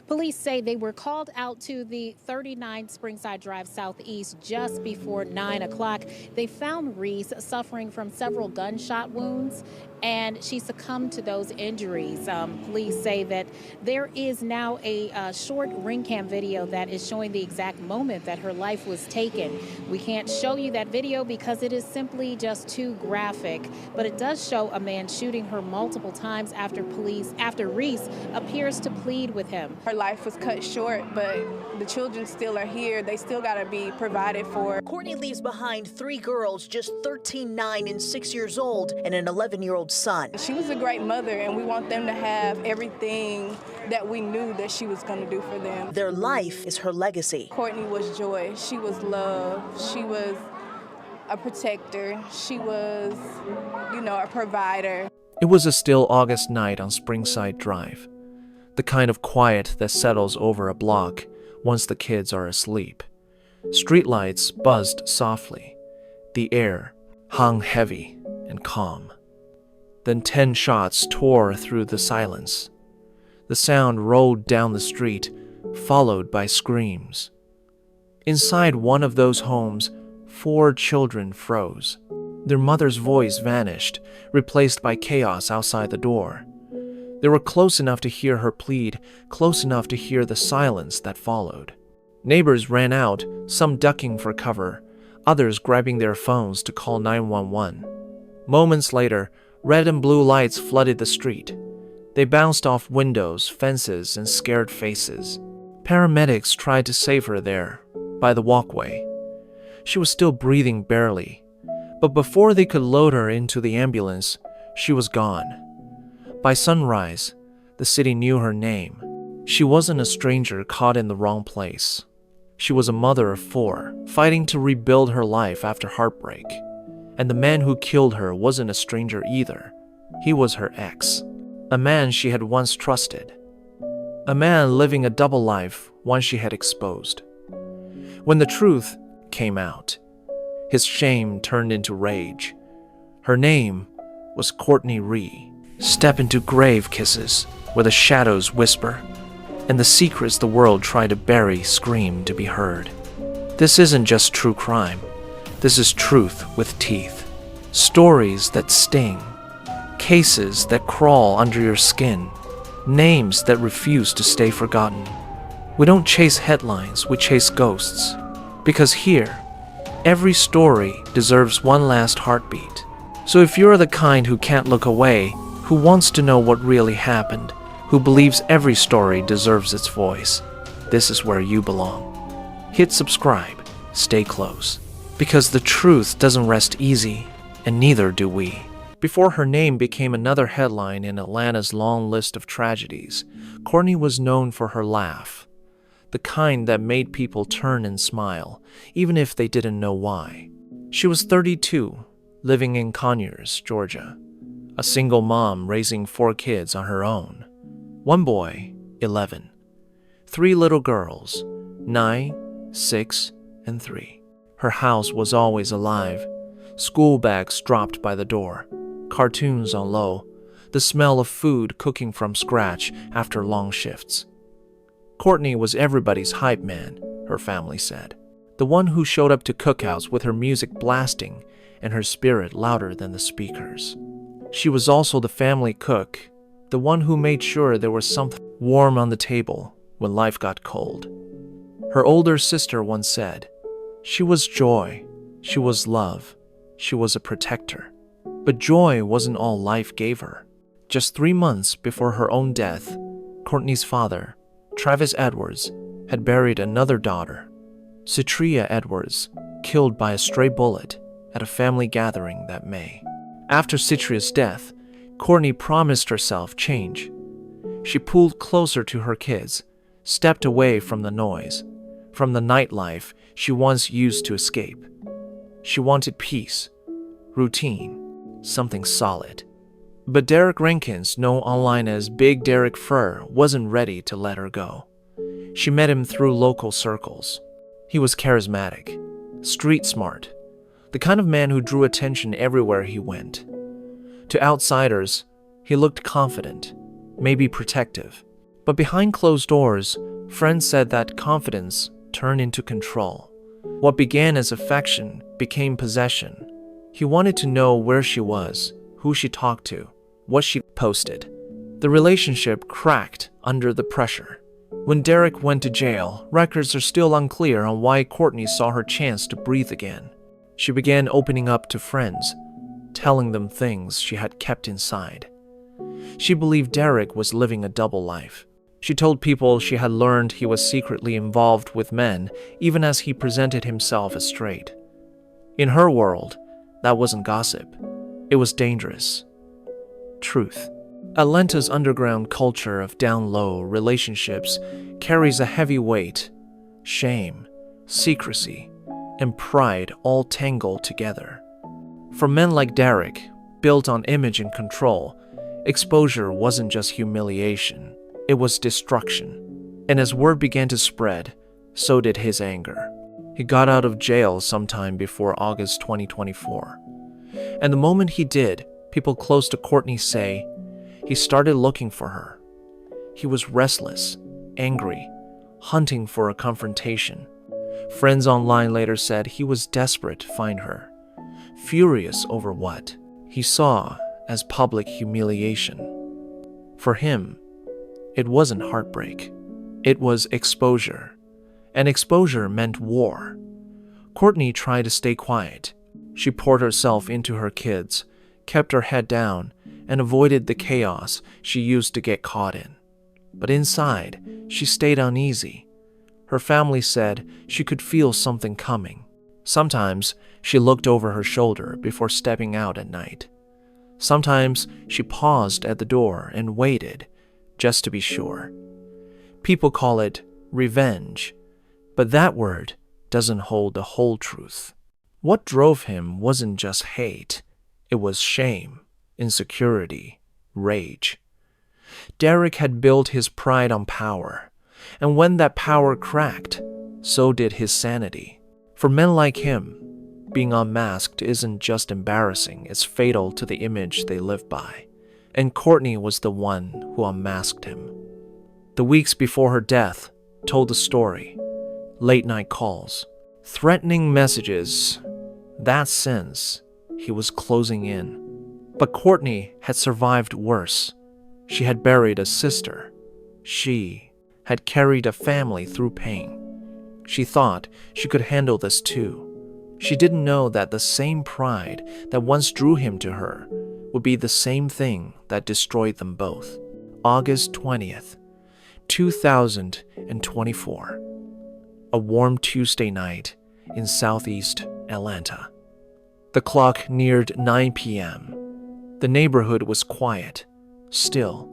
Police say they were called out to the 39 Springside Drive Southeast just before 9 o'clock. They found Reese suffering from several gunshot wounds, and she succumbed to those injuries. Police say that there is now a short ring cam video that is showing the exact moment that her life was taken. We can't show you that video because it is simply just too graphic, but it does show a man shooting her multiple times after Reese appears to plead with him. Her life was cut short, but the children still are here. They still got to be provided for. Courtney leaves behind 3 girls, just 13, 9, and 6 years old, and an 11-year-old son. She was a great mother, and we want them to have everything that we knew that she was going to do for them. Their life is her legacy. Courtney was joy. She was love. She was a protector. She was, a provider. It was a still August night on Springside Drive, the kind of quiet that settles over a block once the kids are asleep. Streetlights buzzed softly. The air hung heavy and calm. Then 10 shots tore through the silence. The sound rolled down the street, followed by screams. Inside one of those homes, 4 children froze. Their mother's voice vanished, replaced by chaos outside the door. They were close enough to hear her plead, close enough to hear the silence that followed. Neighbors ran out, some ducking for cover, others grabbing their phones to call 911. Moments later, red and blue lights flooded the street. They bounced off windows, fences, and scared faces. Paramedics tried to save her there, by the walkway. She was still breathing barely, but before they could load her into the ambulance, she was gone. By sunrise, the city knew her name. She wasn't a stranger caught in the wrong place. She was a mother of 4, fighting to rebuild her life after heartbreak. And the man who killed her wasn't a stranger either. He was her ex, a man she had once trusted. A man living a double life, one she had exposed. When the truth came out, his shame turned into rage. Her name was Courtney Ree. Step into grave kisses where the shadows whisper, and the secrets the world tried to bury scream to be heard. This isn't just true crime. This is truth with teeth. Stories that sting. Cases that crawl under your skin. Names that refuse to stay forgotten. We don't chase headlines, we chase ghosts. Because here, every story deserves one last heartbeat. So if you're the kind who can't look away, who wants to know what really happened, who believes every story deserves its voice, this is where you belong. Hit subscribe, stay close, because the truth doesn't rest easy, and neither do we. Before her name became another headline in Atlanta's long list of tragedies, Courtney was known for her laugh, the kind that made people turn and smile, even if they didn't know why. She was 32, living in Conyers, Georgia, a single mom raising 4 kids on her own. One boy, 11. 3 little girls, 9, 6, and 3. Her house was always alive. School bags dropped by the door, cartoons on low, the smell of food cooking from scratch after long shifts. Courtney was everybody's hype man, her family said. The one who showed up to cookouts with her music blasting and her spirit louder than the speakers. She was also the family cook, the one who made sure there was something warm on the table when life got cold. Her older sister once said, "She was joy, she was love, she was a protector." But joy wasn't all life gave her. Just 3 months before her own death, Courtney's father, Travis Edwards, had buried another daughter, Citria Edwards, killed by a stray bullet at a family gathering that May. After Citria's death, Courtney promised herself change. She pulled closer to her kids, stepped away from the noise, from the nightlife she once used to escape. She wanted peace, routine, something solid. But Derek Rankins, known online as Big Derek Fur, wasn't ready to let her go. She met him through local circles. He was charismatic, street smart, the kind of man who drew attention everywhere he went. To outsiders, he looked confident, maybe protective. But behind closed doors, friends said that confidence turned into control. What began as affection became possession. He wanted to know where she was, who she talked to, what she posted. The relationship cracked under the pressure. When Derek went to jail, records are still unclear on why Courtney saw her chance to breathe again. She began opening up to friends, telling them things she had kept inside. She believed Derek was living a double life. She told people she had learned he was secretly involved with men, even as he presented himself as straight. In her world, that wasn't gossip. It was dangerous. Truth. Atlanta's underground culture of down-low relationships carries a heavy weight. Shame, secrecy, and pride all tangled together. For men like Derek, built on image and control, exposure wasn't just humiliation, it was destruction. And as word began to spread, so did his anger. He got out of jail sometime before August 2024. And the moment he did, people close to Courtney say, he started looking for her. He was restless, angry, hunting for a confrontation. Friends online later said he was desperate to find her, furious over what he saw as public humiliation. For him, it wasn't heartbreak. It was exposure. And exposure meant war. Courtney tried to stay quiet. She poured herself into her kids, kept her head down, and avoided the chaos she used to get caught in. But inside, she stayed uneasy. Her family said she could feel something coming. Sometimes she looked over her shoulder before stepping out at night. Sometimes she paused at the door and waited, just to be sure. People call it revenge, but that word doesn't hold the whole truth. What drove him wasn't just hate, it was shame, insecurity, rage. Derek had built his pride on power, and when that power cracked, so did his sanity. For men like him, being unmasked isn't just embarrassing, it's fatal to the image they live by. And Courtney was the one who unmasked him. The weeks before her death told the story. Late night calls, threatening messages. That sense he was closing in. But Courtney had survived worse. She had buried a sister. She had carried a family through pain. She thought she could handle this too. She didn't know that the same pride that once drew him to her would be the same thing that destroyed them both. August 20th, 2024. A warm Tuesday night in southeast Atlanta. The clock neared 9 p.m. The neighborhood was quiet, still,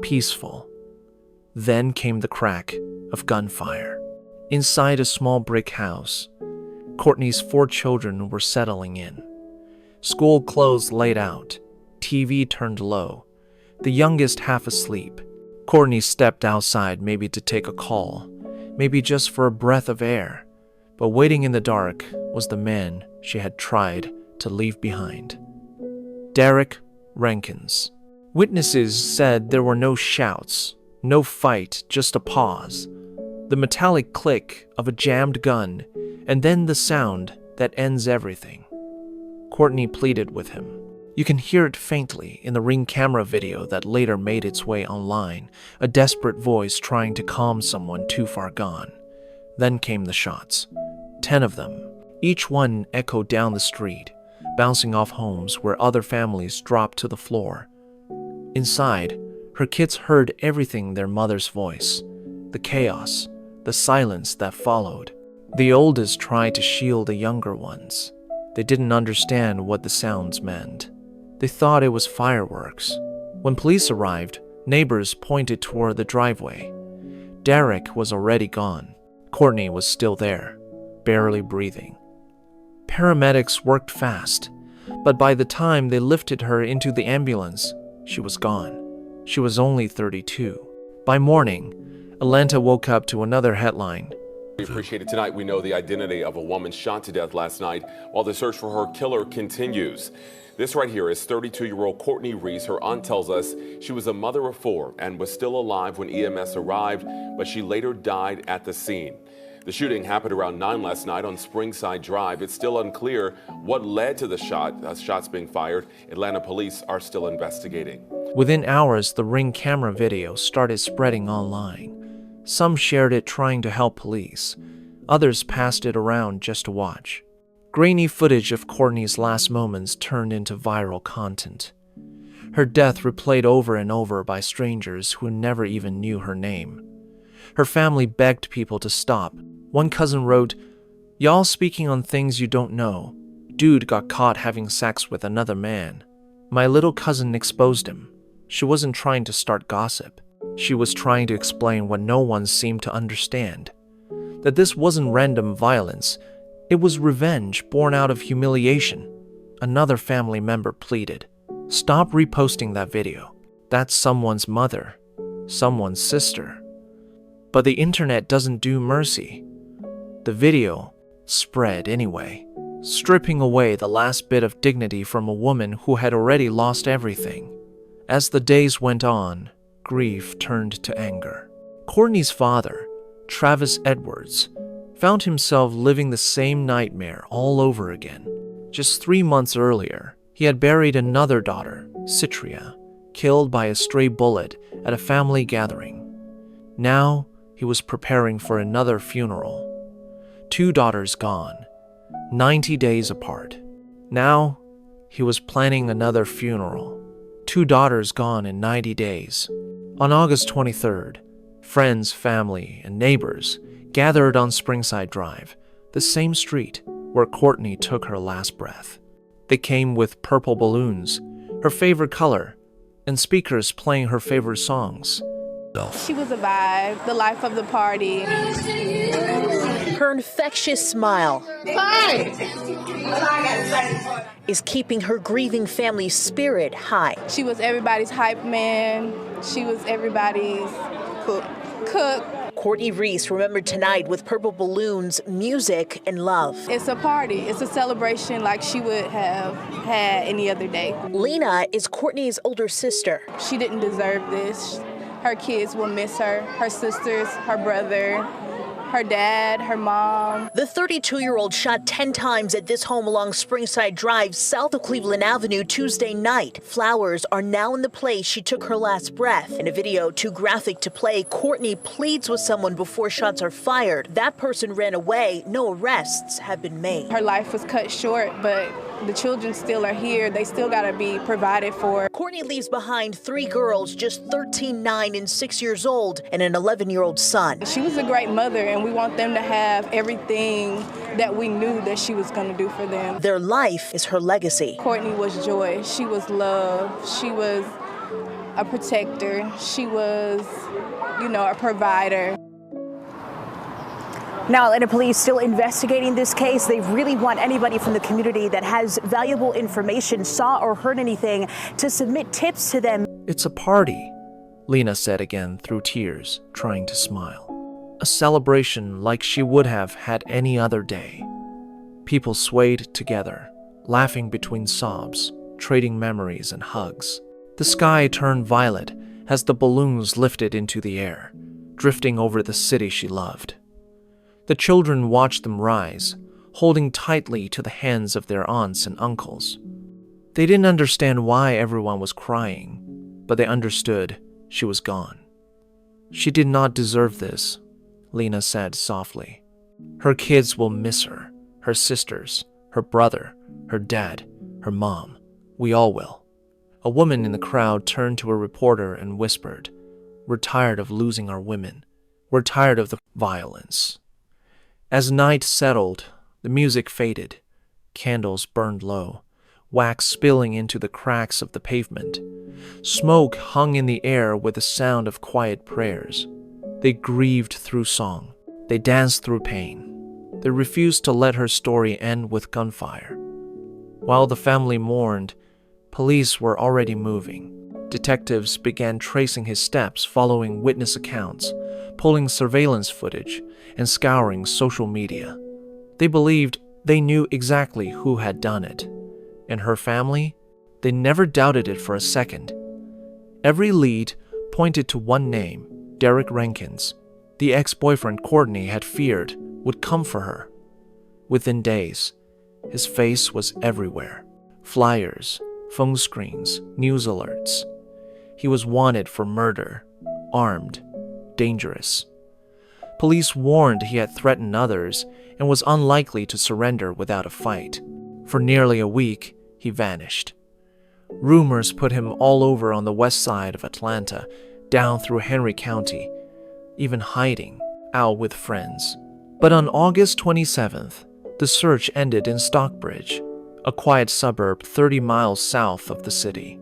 peaceful. Then came the crack of gunfire. Inside a small brick house, Courtney's 4 children were settling in. School clothes laid out, TV turned low, the youngest half asleep. Courtney stepped outside, maybe to take a call, maybe just for a breath of air. But waiting in the dark was the man she had tried to leave behind. Derek Rankins. Witnesses said there were no shouts, no fight, just a pause. The metallic click of a jammed gun, and then the sound that ends everything. Courtney pleaded with him. You can hear it faintly in the Ring camera video that later made its way online, a desperate voice trying to calm someone too far gone. Then came the shots. 10 of them. Each one echoed down the street, bouncing off homes where other families dropped to the floor. Inside, her kids heard everything their mother's voice, the chaos, the silence that followed. The oldest tried to shield the younger ones. They didn't understand what the sounds meant. They thought it was fireworks. When police arrived, neighbors pointed toward the driveway. Derek was already gone. Courtney was still there, barely breathing. Paramedics worked fast, but by the time they lifted her into the ambulance, she was gone. She was only 32. By morning, Atlanta woke up to another headline. We appreciate it. Tonight, we know the identity of a woman shot to death last night while the search for her killer continues. This right here is 32-year-old Courtney Ree. Her aunt tells us she was a mother of 4 and was still alive when EMS arrived, but she later died at the scene. The shooting happened around 9 last night on Springside Drive. It's still unclear what led to the shots being fired. Atlanta police are still investigating. Within hours, the Ring camera video started spreading online. Some shared it trying to help police. Others passed it around just to watch. Grainy footage of Courtney's last moments turned into viral content. Her death replayed over and over by strangers who never even knew her name. Her family begged people to stop. One cousin wrote, "Y'all speaking on things you don't know. Dude got caught having sex with another man. My little cousin exposed him. She wasn't trying to start gossip. She was trying to explain what no one seemed to understand. That this wasn't random violence. It was revenge born out of humiliation." Another family member pleaded, "Stop reposting that video. That's someone's mother, someone's sister." But the internet doesn't do mercy. The video spread anyway, stripping away the last bit of dignity from a woman who had already lost everything. As the days went on, grief turned to anger. Courtney's father, Travis Edwards, found himself living the same nightmare all over again. Just 3 months earlier, he had buried another daughter, Citria, killed by a stray bullet at a family gathering. Now, he was preparing for another funeral. 2 daughters gone, 90 days apart. Now, he was planning another funeral. 2 daughters gone in 90 days. On August 23rd, friends, family, and neighbors gathered on Springside Drive, the same street where Courtney took her last breath. They came with purple balloons, her favorite color, and speakers playing her favorite songs. She was a vibe, the life of the party. Her infectious smile is keeping her grieving family's spirit high. She was everybody's hype man. She was everybody's cook. Courtney Ree remembered tonight with purple balloons, music, and love. It's a party. It's a celebration like she would have had any other day. Lena is Courtney's older sister. She didn't deserve this. Her kids will miss her sisters, her brother, her dad, her mom. The 32-year-old shot 10 times at this home along Springside Drive, south of Cleveland Avenue, Tuesday night. Flowers are now in the place she took her last breath. In a video too graphic to play, Courtney pleads with someone before shots are fired. That person ran away. No arrests have been made. Her life was cut short, but the children still are here. They still got to be provided for. Courtney leaves behind 3 girls, just 13, 9, and 6 years old, and an 11-year-old son. She was a great mother, and we want them to have everything that we knew that she was going to do for them. Their life is her legacy. Courtney was joy. She was love. She was a protector. She was, a provider. Now, Atlanta police still investigating this case. They really want anybody from the community that has valuable information, saw or heard anything, to submit tips to them. "It's a party," Lena said again through tears, trying to smile. A celebration like she would have had any other day. People swayed together, laughing between sobs, trading memories and hugs. The sky turned violet as the balloons lifted into the air, drifting over the city she loved. The children watched them rise, holding tightly to the hands of their aunts and uncles. They didn't understand why everyone was crying, but they understood she was gone. "She did not deserve this," Lena said softly. "Her kids will miss her sisters, her brother, her dad, her mom. We all will." A woman in the crowd turned to a reporter and whispered, "We're tired of losing our women. We're tired of the violence." As night settled, the music faded. Candles burned low, wax spilling into the cracks of the pavement. Smoke hung in the air with the sound of quiet prayers. They grieved through song. They danced through pain. They refused to let her story end with gunfire. While the family mourned, police were already moving. Detectives began tracing his steps following witness accounts, pulling surveillance footage and scouring social media. They believed they knew exactly who had done it. And her family? They never doubted it for a second. Every lead pointed to one name, Derek Rankins, the ex-boyfriend Courtney had feared would come for her. Within days, his face was everywhere. Flyers, phone screens, news alerts. He was wanted for murder, armed, dangerous. Police warned he had threatened others and was unlikely to surrender without a fight. For nearly a week, he vanished. Rumors put him all over on the west side of Atlanta, down through Henry County, even hiding out with friends. But on August 27th, the search ended in Stockbridge, a quiet suburb 30 miles south of the city.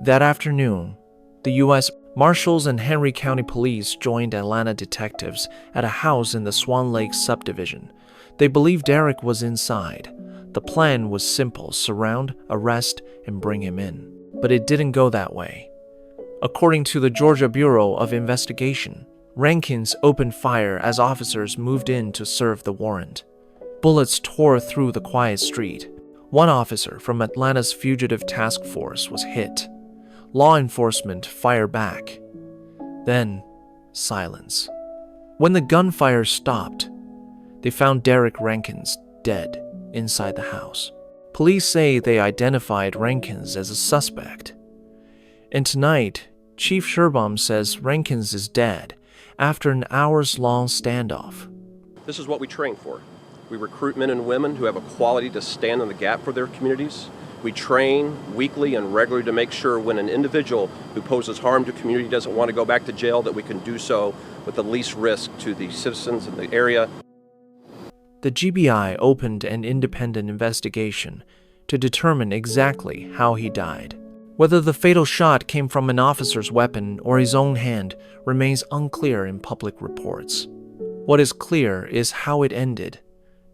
That afternoon, the U.S. Marshals and Henry County Police joined Atlanta detectives at a house in the Swan Lake subdivision. They believed Derek was inside. The plan was simple: surround, arrest, and bring him in. But it didn't go that way. According to the Georgia Bureau of Investigation, Rankins opened fire as officers moved in to serve the warrant. Bullets tore through the quiet street. One officer from Atlanta's Fugitive Task Force was hit. Law enforcement fired back. Then, silence. When the gunfire stopped, they found Derek Rankins dead inside the house. Police say they identified Rankins as a suspect. And tonight, Chief Sherbaum says Rankins is dead after an hours-long standoff. This is what we train for. We recruit men and women who have a quality to stand in the gap for their communities. We train weekly and regularly to make sure when an individual who poses harm to community doesn't want to go back to jail, that we can do so with the least risk to the citizens in the area. The GBI opened an independent investigation to determine exactly how he died. Whether the fatal shot came from an officer's weapon or his own hand remains unclear in public reports. What is clear is how it ended,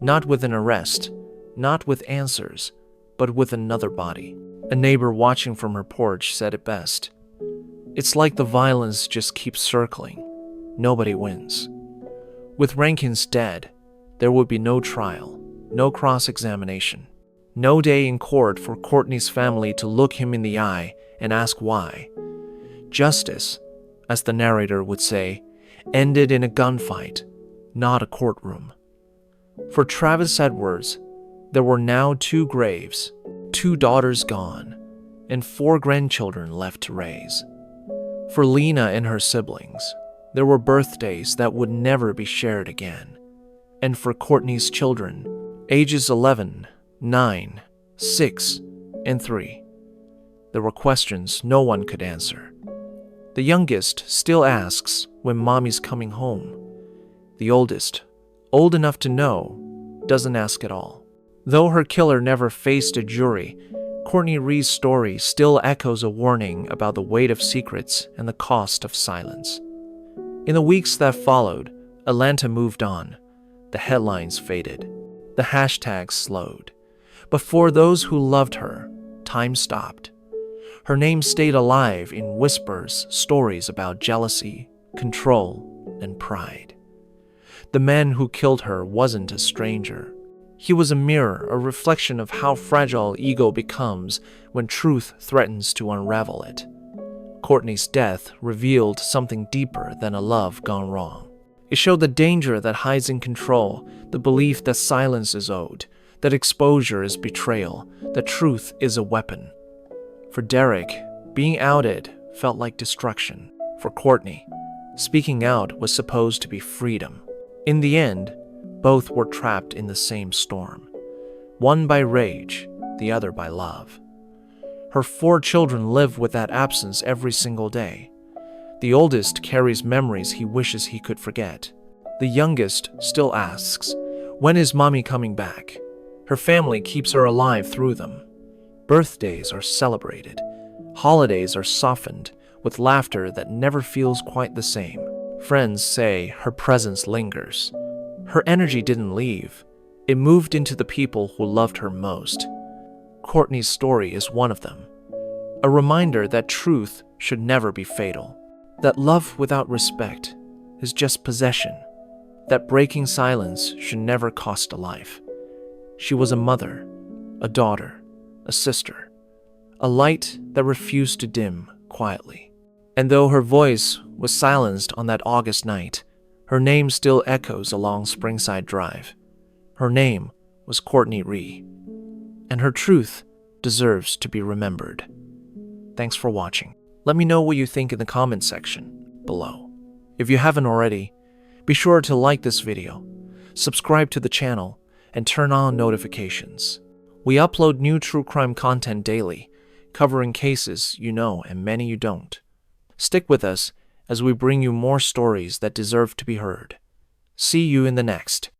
not with an arrest, not with answers, but with another body. A neighbor watching from her porch said it best. It's like the violence just keeps circling. Nobody wins. With Rankins dead, there would be no trial, no cross-examination, no day in court for Courtney's family to look him in the eye and ask why. Justice, as the narrator would say, ended in a gunfight, not a courtroom. For Travis Edwards, there were now 2 graves, 2 daughters gone, and 4 grandchildren left to raise. For Lena and her siblings, there were birthdays that would never be shared again. And for Courtney's children, ages 11, 9, 6, and 3, there were questions no one could answer. The youngest still asks when mommy's coming home. The oldest, old enough to know, doesn't ask at all. Though her killer never faced a jury, Courtney Ree's story still echoes a warning about the weight of secrets and the cost of silence. In the weeks that followed, Atlanta moved on. The headlines faded. The hashtags slowed. But for those who loved her, time stopped. Her name stayed alive in whispers, stories about jealousy, control, and pride. The man who killed her wasn't a stranger. He was a mirror, a reflection of how fragile ego becomes when truth threatens to unravel it. Courtney's death revealed something deeper than a love gone wrong. It showed the danger that hides in control, the belief that silence is owed, that exposure is betrayal, that truth is a weapon. For Derek, being outed felt like destruction. For Courtney, speaking out was supposed to be freedom. In the end, both were trapped in the same storm, one by rage, the other by love. Her 4 children live with that absence every single day. The oldest carries memories he wishes he could forget. The youngest still asks, when is mommy coming back? Her family keeps her alive through them. Birthdays are celebrated. Holidays are softened with laughter that never feels quite the same. Friends say her presence lingers. Her energy didn't leave. It moved into the people who loved her most. Courtney's story is one of them. A reminder that truth should never be fatal. That love without respect is just possession, that breaking silence should never cost a life. She was a mother, a daughter, a sister, a light that refused to dim quietly. And though her voice was silenced on that August night, her name still echoes along Springside Drive. Her name was Courtney Ree, and her truth deserves to be remembered. Thanks for watching. Let me know what you think in the comment section below. If you haven't already, be sure to like this video, subscribe to the channel, and turn on notifications. We upload new true crime content daily, covering cases you know and many you don't. Stick with us as we bring you more stories that deserve to be heard. See you in the next.